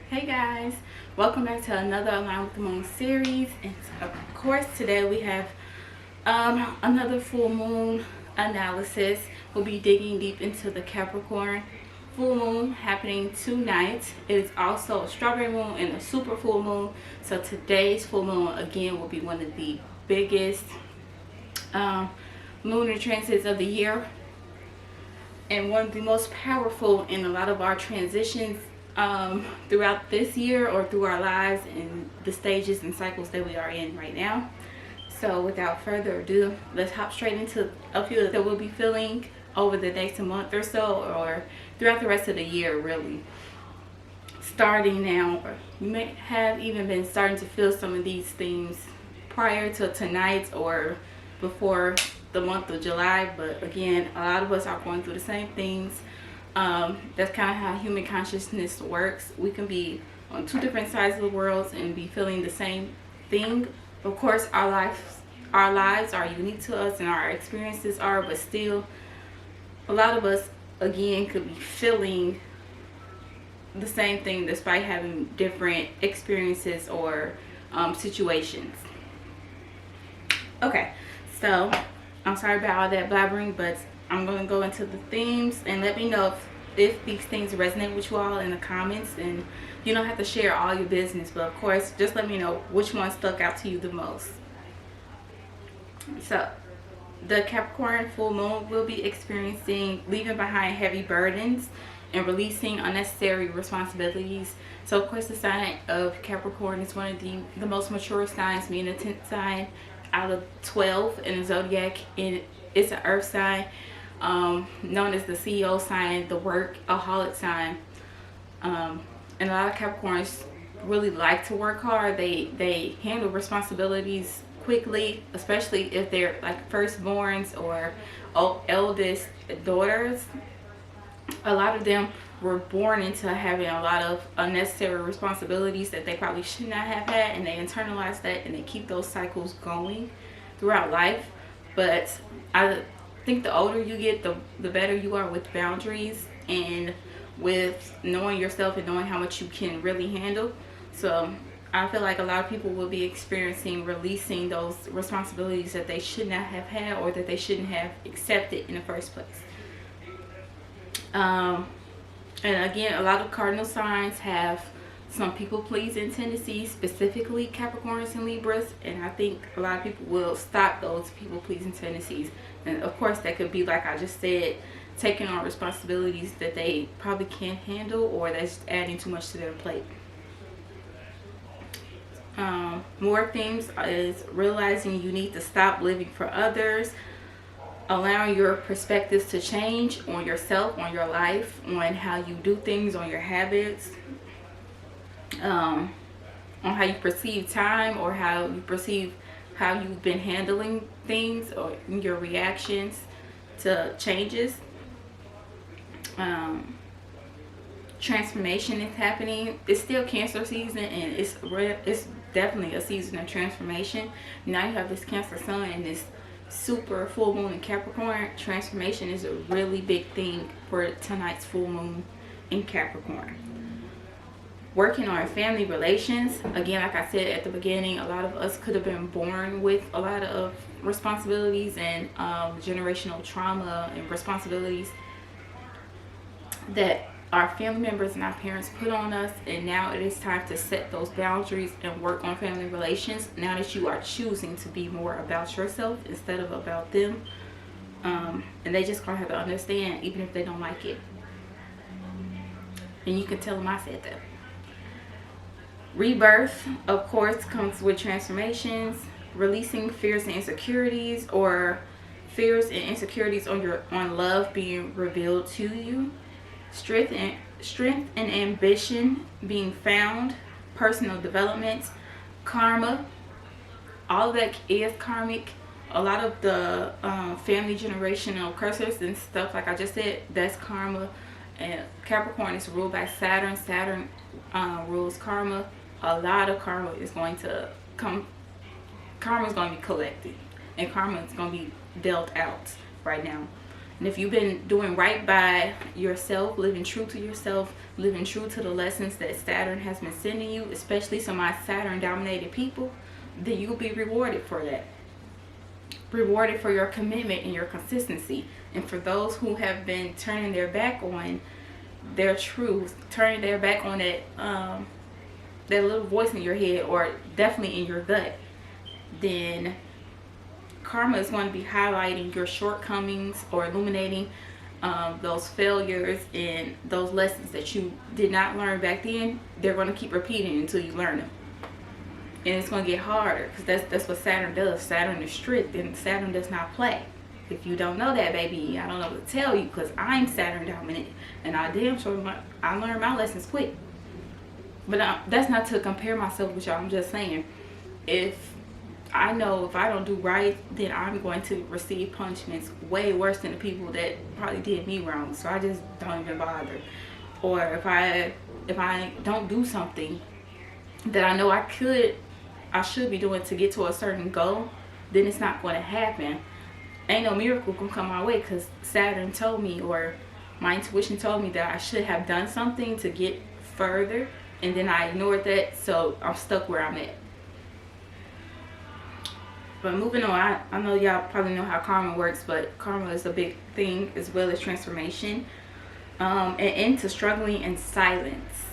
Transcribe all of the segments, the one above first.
Hey guys, welcome back to another Align with the Moon series. And of course today we have another full moon analysis. We'll be digging deep into the Capricorn full moon happening tonight. It is also a strawberry moon and a super full moon. So today's full moon again will be one of the biggest lunar transits of the year, and one of the most powerful in a lot of our transitions throughout this year or through our lives and the stages and cycles that we are in right now. So without further ado, let's hop straight into a few that we'll be feeling over the next month or so, or throughout the rest of the year really. Starting now, or you may have even been starting to feel some of these things prior to tonight or before the month of July, but again, a lot of us are going through the same things. That's kind of how human consciousness works. We can be on two different sides of the world and be feeling the same thing. Of course, our lives are unique to us and our experiences are, but still, a lot of us, again, could be feeling the same thing despite having different experiences or situations. Okay, so I'm sorry about all that blabbering, but I'm going to go into the themes and let me know if these things resonate with you all in the comments. And you don't have to share all your business, but of course just let me know which one stuck out to you the most. So the Capricorn full moon will be experiencing leaving behind heavy burdens and releasing unnecessary responsibilities. So of course the sign of Capricorn is one of the most mature signs, being a 10th sign out of 12 in the zodiac, and it's an earth sign, known as the CEO sign, the workaholic sign. And a lot of Capricorns really like to work hard. They handle responsibilities quickly, especially if they're like firstborns or eldest daughters. A lot of them were born into having a lot of unnecessary responsibilities that they probably should not have had, and they internalize that and they keep those cycles going throughout life. But I think the older you get, the better you are with boundaries and with knowing yourself and knowing how much you can really handle. So I feel like a lot of people will be experiencing releasing those responsibilities that they should not have had or that they shouldn't have accepted in the first place. And again, a lot of cardinal signs have some people-pleasing tendencies, specifically Capricorns and Libras, and I think a lot of people will stop those people-pleasing tendencies. And of course that could be, like I just said, taking on responsibilities that they probably can't handle or that's adding too much to their plate. More themes is realizing you need to stop living for others, allowing your perspectives to change on yourself, on your life, on how you do things, on your habits, on how you perceive time or how you perceive how you've been handling things or your reactions to changes. Transformation is happening. It's still Cancer season, and it's definitely a season of transformation. Now you have this Cancer sun and this super full moon in Capricorn. Transformation is a really big thing for tonight's full moon in Capricorn. Working on family relations. Again, like I said at the beginning, a lot of us could have been born with a lot of responsibilities and generational trauma and responsibilities that our family members and our parents put on us, and now it is time to set those boundaries and work on family relations now that you are choosing to be more about yourself instead of about them. And they just gonna have to understand, even if they don't like it, and you can tell them I said that. Rebirth, of course, comes with transformations, releasing fears and insecurities, or fears and insecurities on love being revealed to you. Strength and ambition being found, personal development, karma. All of that is karmic. A lot of the family generational curses and stuff, like I just said, that's karma. And Capricorn is ruled by Saturn. Saturn rules karma. A lot of karma is going to come. Karma is going to be collected, and karma is going to be dealt out right now. And if you've been doing right by yourself, living true to yourself, living true to the lessons that Saturn has been sending you, especially some of my Saturn dominated people, then you'll be rewarded for that. Rewarded for your commitment and your consistency. And for those who have been turning their back on their truth, turning their back on that that little voice in your head, or definitely in your gut, then karma is going to be highlighting your shortcomings or illuminating those failures and those lessons that you did not learn back then. They're going to keep repeating until you learn them. And it's going to get harder, because that's what Saturn does. Saturn is strict, and Saturn does not play. If you don't know that, baby, I don't know what to tell you, because I'm Saturn dominant, and I damn sure I learned my lessons quick. But that's not to compare myself with y'all. I'm just saying, if I know if I don't do right, then I'm going to receive punishments way worse than the people that probably did me wrong. So I just don't even bother. Or if I don't do something that I know I should be doing to get to a certain goal, then it's not going to happen. Ain't no miracle gonna come my way, because Saturn told me, or my intuition told me, that I should have done something to get further, and then I ignored that, so I'm stuck where I'm at. But moving on, I know y'all probably know how karma works, but karma is a big thing, as well as transformation, and into struggling in silence.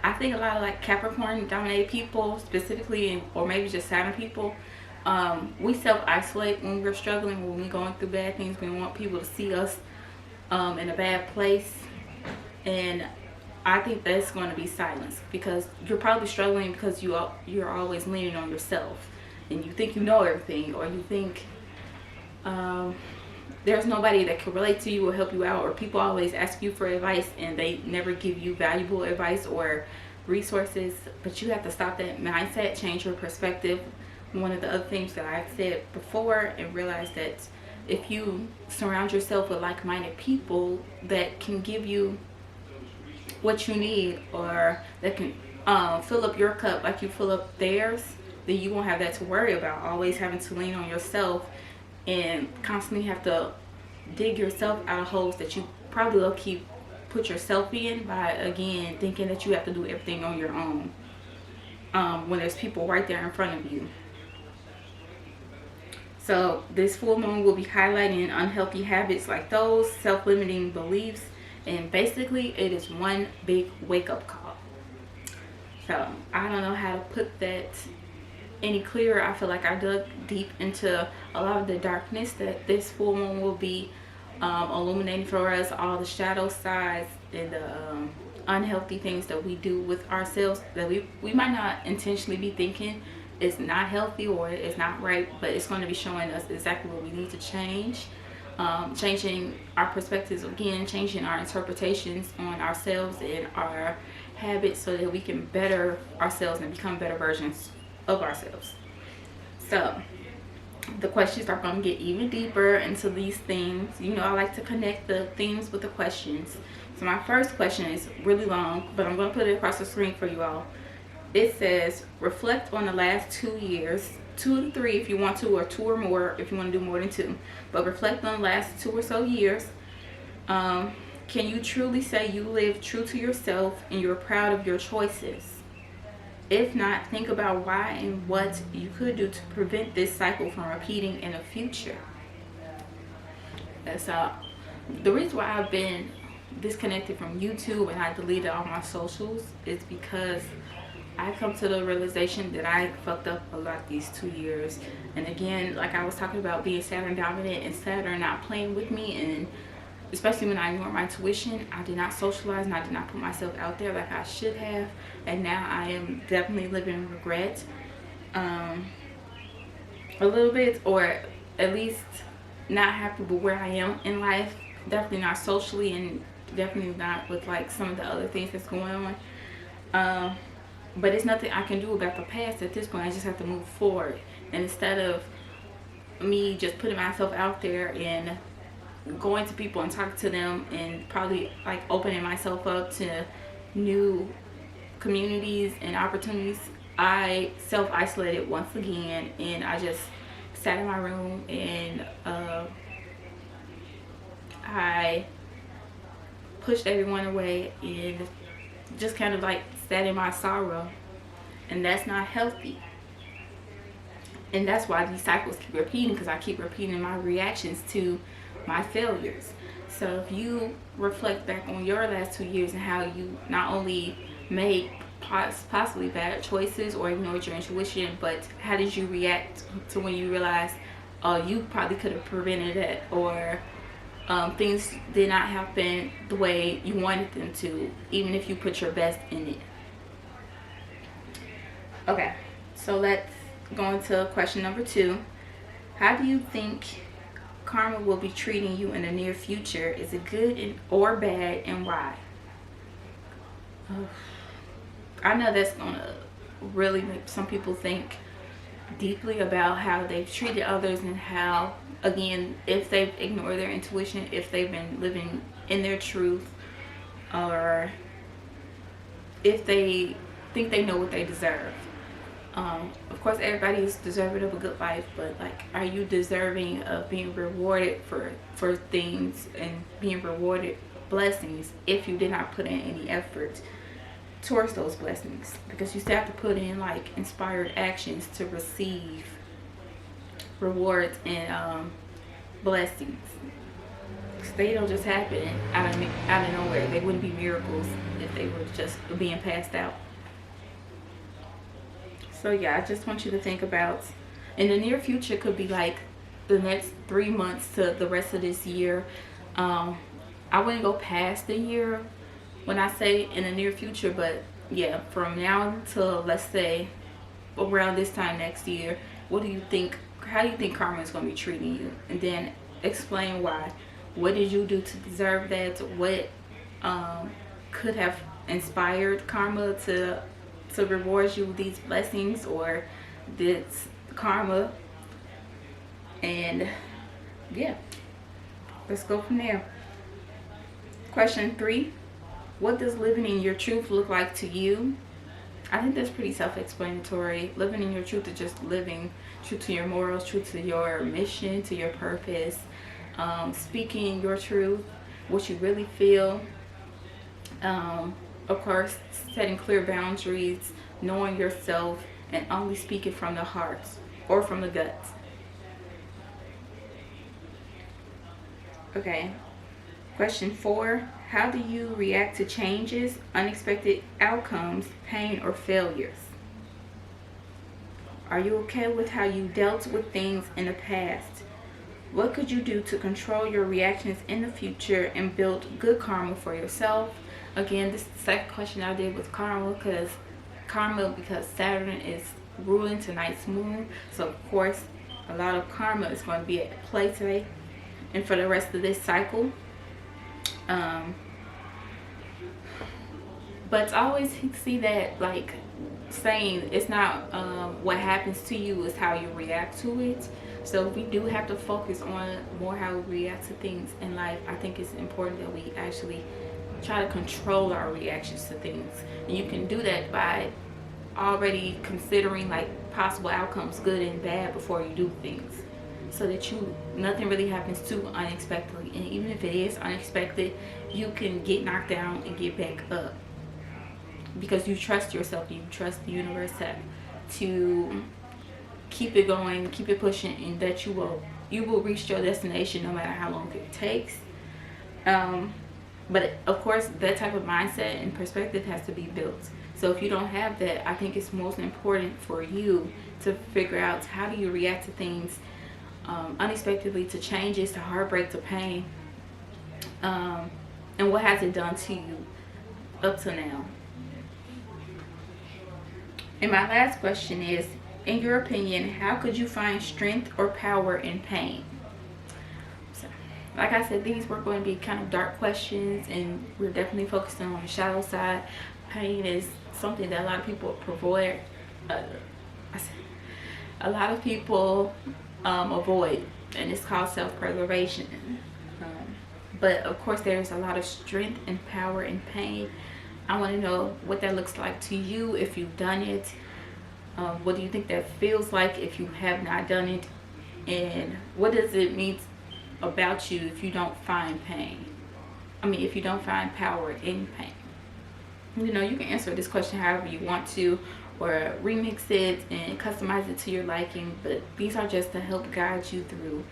I think a lot of like Capricorn dominated people specifically, or maybe just Saturn people, we self-isolate when we're struggling, when we're going through bad things. We want people to see us in a bad place, and I think that's going to be silence, because you're probably struggling because you're always leaning on yourself, and you think you know everything, or you think there's nobody that can relate to you or help you out, or people always ask you for advice and they never give you valuable advice or resources. But you have to stop that mindset, change your perspective. One of the other things that I've said before, and realize that if you surround yourself with like-minded people that can give you what you need, or that can fill up your cup like you fill up theirs, then you won't have that to worry about, always having to lean on yourself and constantly have to dig yourself out of holes that you probably will keep put yourself in by, again, thinking that you have to do everything on your own, when there's people right there in front of you. So this full moon will be highlighting unhealthy habits like those, self-limiting beliefs, and basically it is one big wake-up call. So I don't know how to put that any clearer. I feel like I dug deep into a lot of the darkness that this full moon will be illuminating for us, all the shadow sides and the unhealthy things that we do with ourselves that we might not intentionally be thinking is not healthy or it's not right, but it's going to be showing us exactly what we need to change. Changing our perspectives, again, changing our interpretations on ourselves and our habits, so that we can better ourselves and become better versions of ourselves. So the questions are going to get even deeper into these things. You know, I like to connect the themes with the questions. So my first question is really long, but I'm going to put it across the screen for you all. It says, reflect on the last 2 years, 2 to 3 if you want to, or 2 or more if you want to do more than 2. But reflect on the last 2 or so years. Can you truly say you live true to yourself and you're proud of your choices? If not, think about why and what you could do to prevent this cycle from repeating in the future. So the reason why I've been disconnected from YouTube and I deleted all my socials is because I come to the realization that I fucked up a lot these 2 years. And again, like I was talking about being Saturn dominant and Saturn not playing with me, and especially when I ignored my intuition, I did not socialize and I did not put myself out there like I should have. And now I am definitely living in regret, a little bit, or at least not happy with where I am in life. Definitely not socially, and definitely not with like some of the other things that's going on. But it's nothing I can do about the past at this point. I just have to move forward. And instead of me just putting myself out there and going to people and talking to them and probably like opening myself up to new communities and opportunities, I self-isolated once again, and I just sat in my room and I I pushed everyone away and just kind of like sat in my sorrow, and that's not healthy. And that's why these cycles keep repeating, because I keep repeating my reactions to my failures. So if you reflect back on your last 2 years and how you not only made possibly bad choices or ignored your intuition, but how did you react to when you realized, oh, you probably could have prevented it, or things did not happen the way you wanted them to, even if you put your best in it. Okay, so let's go into question number 2. How do you think karma will be treating you in the near future? Is it good or bad, and why? I know that's gonna really make some people think deeply about how they've treated others, and how, again, if they've ignored their intuition, if they've been living in their truth, or if they think they know what they deserve. Of course, everybody is deserving of a good life, but like, are you deserving of being rewarded for things and being rewarded blessings if you did not put in any effort towards those blessings? Because you still have to put in like inspired actions to receive rewards and blessings. They don't just happen out of nowhere. They wouldn't be miracles if they were just being passed out. So yeah, I just want you to think about, in the near future could be like the next 3 months to the rest of this year. I wouldn't go past the year when I say in the near future, but yeah, from now until, let's say, around this time next year, what do you think, how do you think karma is going to be treating you? And then explain why. What did you do to deserve that? What could have inspired karma to reward you with these blessings, or this karma? And yeah, let's go from there. Question 3. What does living in your truth look like to you? I think that's pretty self-explanatory. Living in your truth is just living true to your morals, true to your mission, to your purpose, speaking your truth, what you really feel. Of course, setting clear boundaries, knowing yourself, and only speaking from the heart or from the guts. Okay. Question 4. How do you react to changes, unexpected outcomes, pain, or failures? Are you okay with how you dealt with things in the past? What could you do to control your reactions in the future and build good karma for yourself? Again, this is the second question I did with karma, because Saturn is ruling tonight's moon. So of course, a lot of karma is going to be at play today and for the rest of this cycle. But I always see that, like, saying it's not what happens to you, is how you react to it. So we do have to focus on more how we react to things in life. I think it's important that we actually try to control our reactions to things, and you can do that by already considering like possible outcomes, good and bad, before you do things, so that nothing really happens too unexpectedly. And even if it is unexpected, you can get knocked down and get back up, because you trust yourself, you trust the universe to keep it going, keep it pushing, and that you will reach your destination no matter how long it takes. But of course, that type of mindset and perspective has to be built. So if you don't have that, I think it's most important for you to figure out, how do you react to things unexpectedly, to changes, to heartbreak, to pain, and what has it done to you up to now? And my last question is, in your opinion, how could you find strength or power in pain? So, like I said, these were going to be kind of dark questions, and we're definitely focusing on the shadow side. Pain is something that a lot of people avoid. A lot of people avoid, and it's called self-preservation. But of course, there's a lot of strength and power in pain. I want to know what that looks like to you if you've done it. What do you think that feels like if you have not done it? And what does it mean about you if you don't find pain. I mean, if you don't find power in pain. You know, you can answer this question however you want to, or remix it and customize it to your liking, but these are just to help guide you through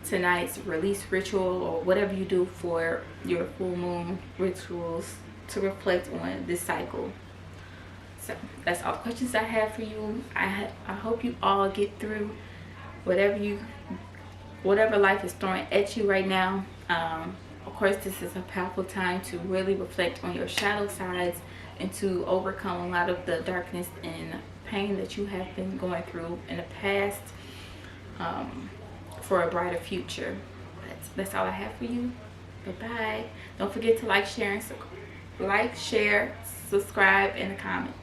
tonight's release ritual, or whatever you do for your full moon rituals to reflect on this cycle. So that's all the questions I have for you. I hope you all get through whatever life is throwing at you right now. Of course, this is a powerful time to really reflect on your shadow sides and to overcome a lot of the darkness and pain that you have been going through in the past, for a brighter future. That's all I have for you. Bye-bye. Don't forget to like, share, subscribe in the comments.